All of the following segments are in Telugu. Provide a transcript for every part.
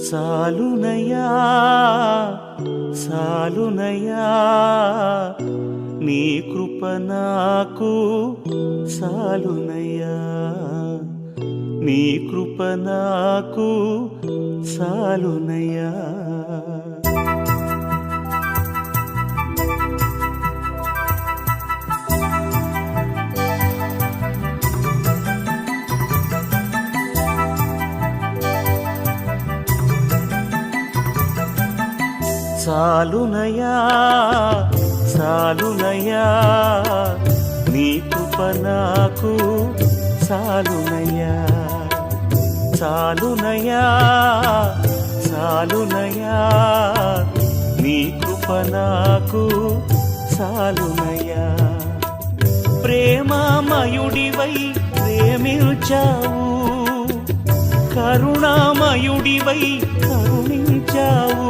సాలునయ్యా సాలునయ్యా నీ కృప నాకు సాలునయ్యా నీ కృప నాకు సాలునయ్యా సాలునయ్యా సాలునయ్యా నీ కృప నాకు సాలునయ్యా సాలునయ్యా సాలునయ్యా నీ కృప నాకు సాలునయ్యా ప్రేమమయుడివై ప్రేమించావు కరుణామయుడివై కరుణించావు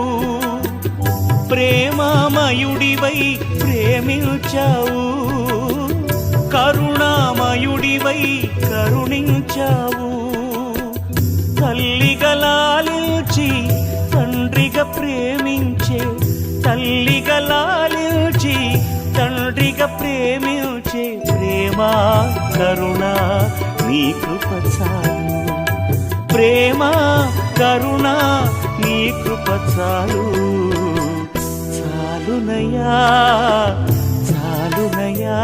ప్రేమమయుడివై ప్రేమించావు కరుణామయుడివై కరుణించావు తల్లిగా లాలించి తండ్రిగా ప్రేమించే తల్లిగా లాలించి తండ్రిగా ప్రేమించే ప్రేమ కరుణ నీ కృప చాలు ప్రేమ కరుణ నీ కృప చాలు సాలునయ్యా సాలునయ్యా